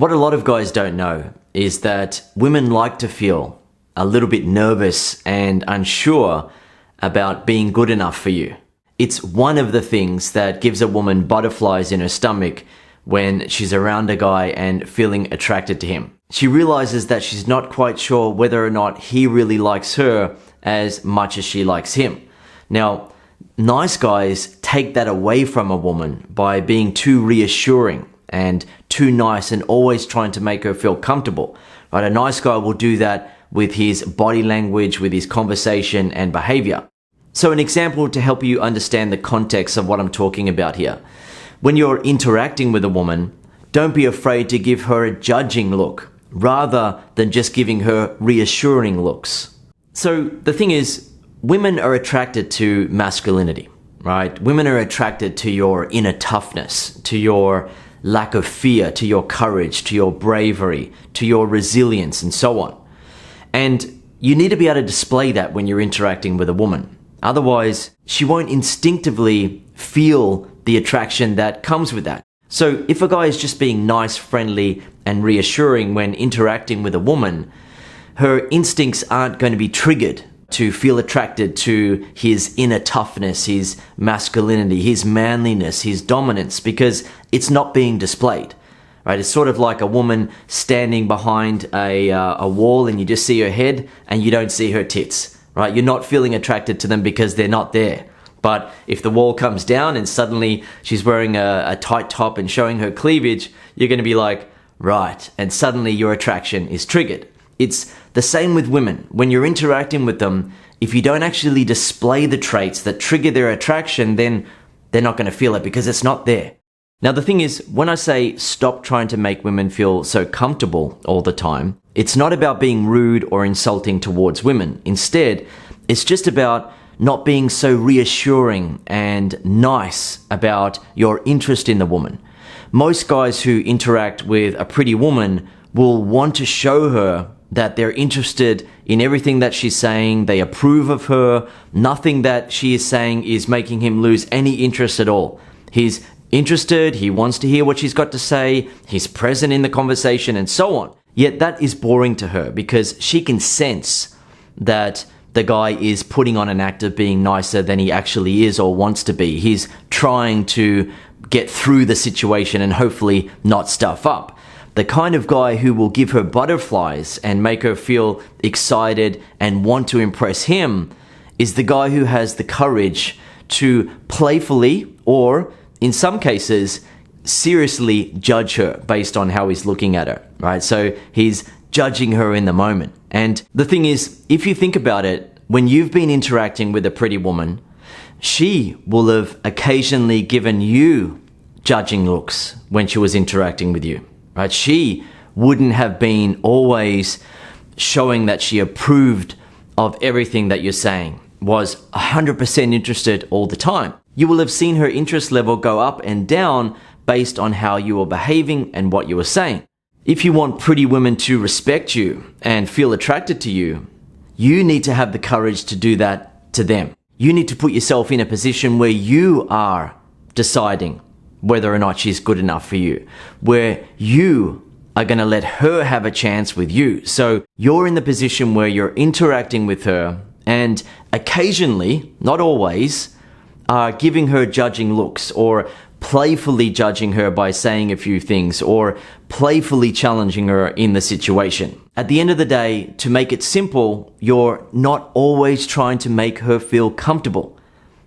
What a lot of guys don't know is that women like to feel a little bit nervous and unsure about being good enough for you. It's one of the things that gives a woman butterflies in her stomach when she's around a guy and feeling attracted to him. She realizes that she's not quite sure whether or not he really likes her as much as she likes him. Now, nice guys take that away from a woman by being too reassuring and too nice and always trying to make her feel comfortable. Right? A nice guy will do that with his body language, with his conversation and behavior. So an example to help you understand the context of what I'm talking about here. When you're interacting with a woman, don't be afraid to give her a judging look rather than just giving her reassuring looks. So the thing is, women are attracted to masculinity, right? Women are attracted to your inner toughness, to your lack of fear, to your courage, to your bravery, to your resilience, and so on. And you need to be able to display that when you're interacting with a woman. Otherwise, she won't instinctively feel the attraction that comes with that. So if a guy is just being nice, friendly, and reassuring when interacting with a woman, her instincts aren't going to be triggered to feel attracted to his inner toughness, his masculinity, his manliness, his dominance, because it's not being displayed, right? It's sort of like a woman standing behind a wall and you just see her head and you don't see her tits, right? You're not feeling attracted to them because they're not there. But if the wall comes down and suddenly she's wearing a tight top and showing her cleavage, you're going to be like, right, and suddenly your attraction is triggered. It's the same with women. When you're interacting with them, if you don't actually display the traits that trigger their attraction, then they're not going to feel it because it's not there. Now, the thing is, when I say stop trying to make women feel so comfortable all the time, it's not about being rude or insulting towards women. Instead, it's just about not being so reassuring and nice about your interest in the woman. Most guys who interact with a pretty woman will want to show her that they're interested in everything that she's saying, they approve of her, nothing that she is saying is making him lose any interest at all. He's interested, he wants to hear what she's got to say, he's present in the conversation and so on. Yet that is boring to her because she can sense that the guy is putting on an act of being nicer than he actually is or wants to be. He's trying to get through the situation and hopefully not stuff up. The kind of guy who will give her butterflies and make her feel excited and want to impress him is the guy who has the courage to playfully, or in some cases, seriously judge her based on how he's looking at her, right? So he's judging her in the moment. And the thing is, if you think about it, when you've been interacting with a pretty woman, she will have occasionally given you judging looks when she was interacting with you. Right? She wouldn't have been always showing that she approved of everything that you're saying, was 100% interested all the time. You will have seen her interest level go up and down based on how you were behaving and what you were saying. If you want pretty women to respect you and feel attracted to you, you need to have the courage to do that to them. You need to put yourself in a position where you are deciding whether or not she's good enough for you, where you are going to let her have a chance with you. So you're in the position where you're interacting with her and occasionally, not always, are giving her judging looks or playfully judging her by saying a few things or playfully challenging her in the situation. At the end of the day, to make it simple, you're not always trying to make her feel comfortable,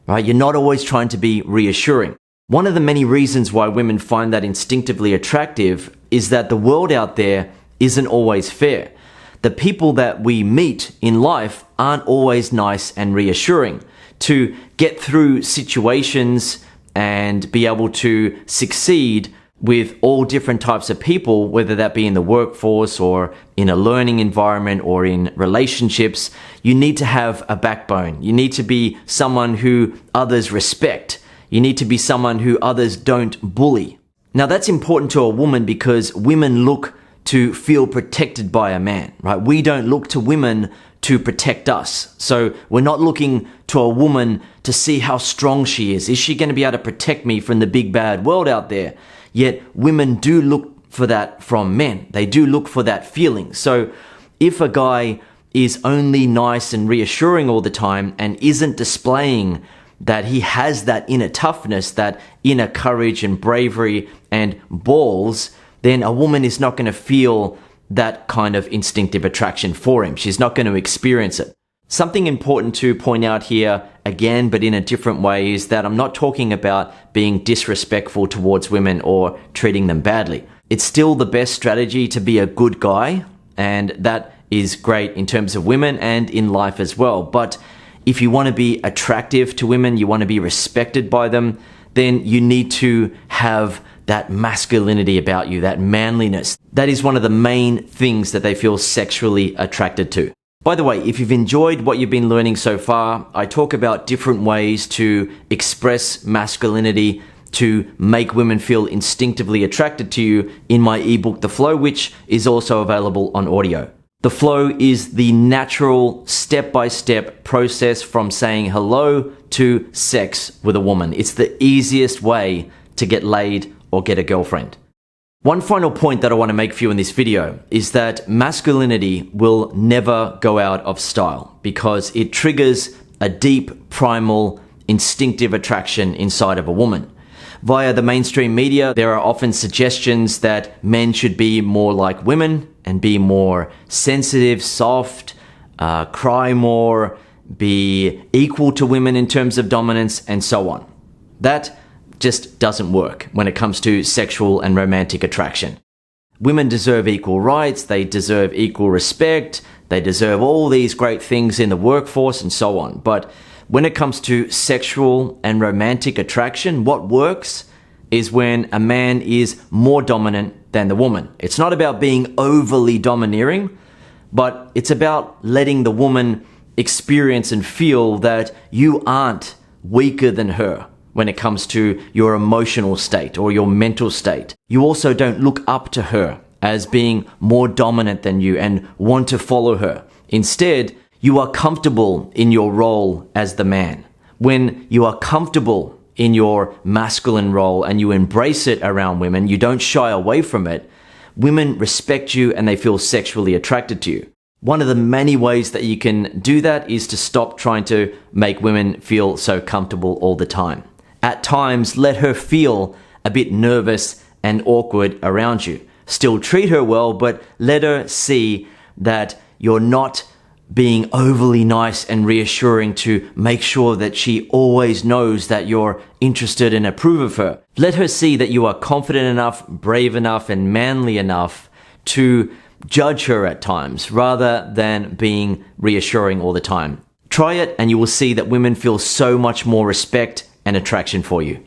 right? You're not always trying to be reassuring. One of the many reasons why women find that instinctively attractive is that the world out there isn't always fair. The people that we meet in life aren't always nice and reassuring. To get through situations and be able to succeed with all different types of people, whether that be in the workforce or in a learning environment or in relationships, you need to have a backbone. You need to be someone who others respect. You need to be someone who others don't bully. Now that's important to a woman because women look to feel protected by a man, right? We don't look to women to protect us. So we're not looking to a woman to see how strong she is. Is she going to be able to protect me from the big bad world out there? Yet women do look for that from men. They do look for that feeling. So if a guy is only nice and reassuring all the time and isn't displaying that he has that inner toughness, that inner courage and bravery and balls, then a woman is not going to feel that kind of instinctive attraction for him. She's not going to experience it. Something important to point out here, again, but in a different way, is that I'm not talking about being disrespectful towards women or treating them badly. It's still the best strategy to be a good guy, and that is great in terms of women and in life as well. But if you want to be attractive to women, you want to be respected by them, then you need to have that masculinity about you, that manliness. That is one of the main things that they feel sexually attracted to. By the way, if you've enjoyed what you've been learning so far, I talk about different ways to express masculinity to make women feel instinctively attracted to you in my ebook, The Flow, which is also available on audio. The flow is the natural step-by-step process from saying hello to sex with a woman. It's the easiest way to get laid or get a girlfriend. One final point that I want to make for you in this video is that masculinity will never go out of style because it triggers a deep, primal, instinctive attraction inside of a woman. Via the mainstream media, there are often suggestions that men should be more like women and be more sensitive, soft, cry more, be equal to women in terms of dominance, and so on. That just doesn't work when it comes to sexual and romantic attraction. Women deserve equal rights, they deserve equal respect, they deserve all these great things in the workforce and so on. But when it comes to sexual and romantic attraction, what works is when a man is more dominant than the woman. It's not about being overly domineering, but it's about letting the woman experience and feel that you aren't weaker than her when it comes to your emotional state or your mental state. You also don't look up to her as being more dominant than you and want to follow her. Instead, you are comfortable in your role as the man. When you are comfortable in your masculine role and you embrace it around women, you don't shy away from it, women respect you and they feel sexually attracted to you. One of the many ways that you can do that is to stop trying to make women feel so comfortable all the time. At times, let her feel a bit nervous and awkward around you. Still treat her well, but let her see that you're not being overly nice and reassuring to make sure that she always knows that you're interested and approve of her. Let her see that you are confident enough, brave enough, and manly enough to judge her at times rather than being reassuring all the time. Try it and you will see that women feel so much more respect and attraction for you.